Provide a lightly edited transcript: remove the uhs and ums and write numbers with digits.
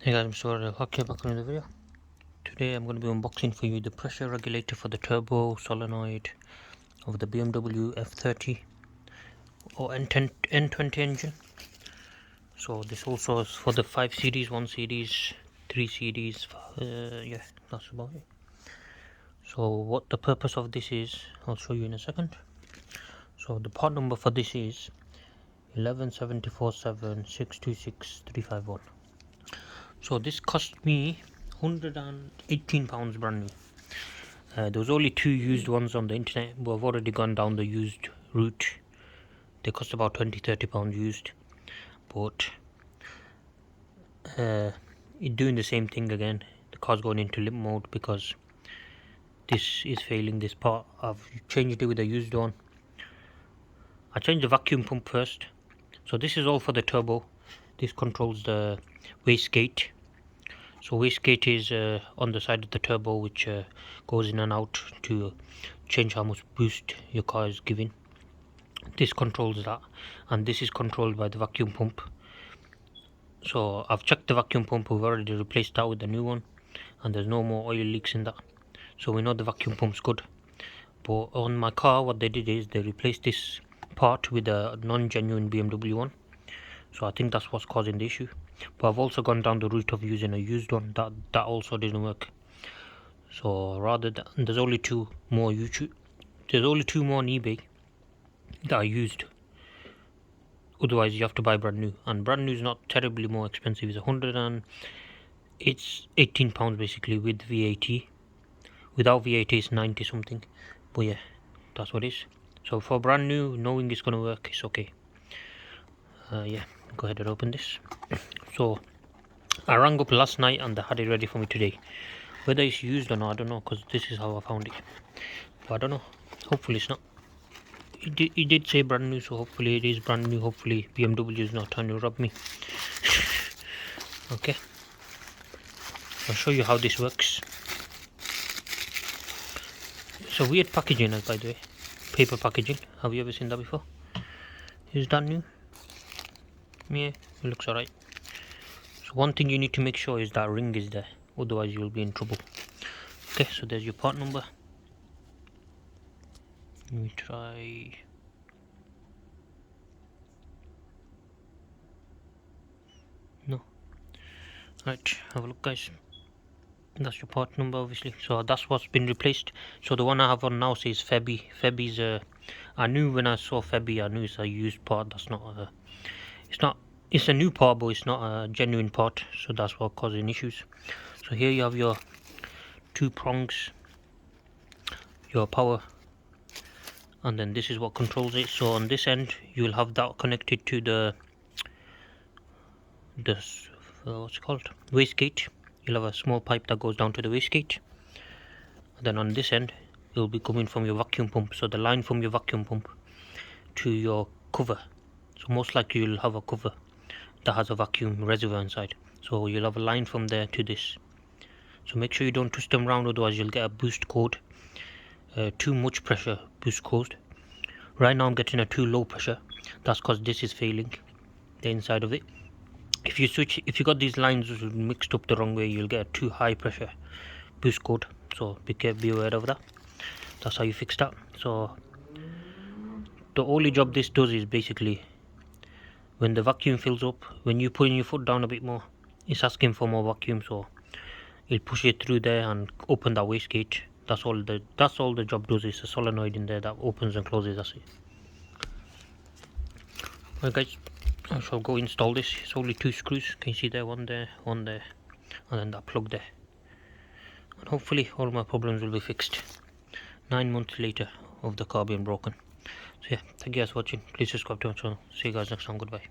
Hey guys, I'm MrWaheedulHaque back on the video. Today I'm going to be unboxing for you the pressure regulator for the turbo solenoid of the BMW F30 or N20 engine. So this also is for the 5 series, 1 series, 3 series, yeah, that's about it. So what the purpose of this is, I'll show you in a second. So the part number for this is 11747626351. So this cost me £118 brand new. There was only 2 used ones on the internet, but I've already gone down the used route. They cost about £20-30 used, but it's doing the same thing again. The car's going into limp mode because this is failing this part. I've changed it with a used one. I changed the vacuum pump first. So this is all for the turbo. This controls the wastegate. So wastegate is on the side of the turbo, which goes in and out to change how much boost your car is giving. This controls that, and this is controlled by the vacuum pump. So I've checked the vacuum pump. We've already replaced that with the new one, and there's no more oil leaks in that, so we know the vacuum pump's good. But on my car, what they did is they replaced this part with a non-genuine BMW one. So I think that's what's causing the issue. But I've also gone down the route of using a used one. That also didn't work. So rather than, there's only two more on eBay that I used. Otherwise you have to buy brand new, and brand new is not terribly more expensive. It's £18 basically with VAT. Without VAT it's 90 something. But yeah, that's what it is. So for brand new, knowing it's gonna work, it's okay. Yeah, go ahead and open this. So I rang up last night and they had it ready for me today. Whether it's used or not, I don't know, because this is how I found it. But I don't know. Hopefully it's not. It did say brand new, so hopefully it is brand new. Hopefully BMW is not trying to rob me. Okay, I'll show you how this works. It's a weird packaging, by the way. Paper packaging. Have you ever seen that before? Is that new? Yeah, it looks alright. So one thing you need to make sure is that ring is there, otherwise you'll be in trouble. Okay, so there's your part number. Let me try. No. Right, have a look guys. That's your part number obviously. So that's what's been replaced. So the one I have on now says Febi. Febi's I knew when I saw Febi, I knew it's a used part. That's not it's a new part, but it's not a genuine part, so that's what causing issues. So here you have your 2 prongs, your power, and then this is what controls it. So on this end you will have that connected to the what's it called, wastegate. You'll have a small pipe that goes down to the wastegate, and then on this end it will be coming from your vacuum pump. So the line from your vacuum pump to your cover. So most likely you'll have a cover that has a vacuum reservoir inside. So you'll have a line from there to this. So make sure you don't twist them around, otherwise you'll get a boost code. Too much pressure boost code. Right now I'm getting a too low pressure. That's because this is failing the inside of it. If you got these lines mixed up the wrong way, you'll get a too high pressure boost code. So be aware of that. That's how you fix that. So the only job this does is basically when the vacuum fills up, when you put your foot down a bit more, it's asking for more vacuum, so it'll push it through there and open that wastegate. That's all the job does. Is a solenoid in there that opens and closes. That's it. Right guys, I shall go install this. It's only 2 screws. Can you see there? One there, and then that plug there. And hopefully all my problems will be fixed 9 months later of the car being broken. So yeah, thank you guys for watching. Please subscribe to my channel. See you guys next time. Goodbye.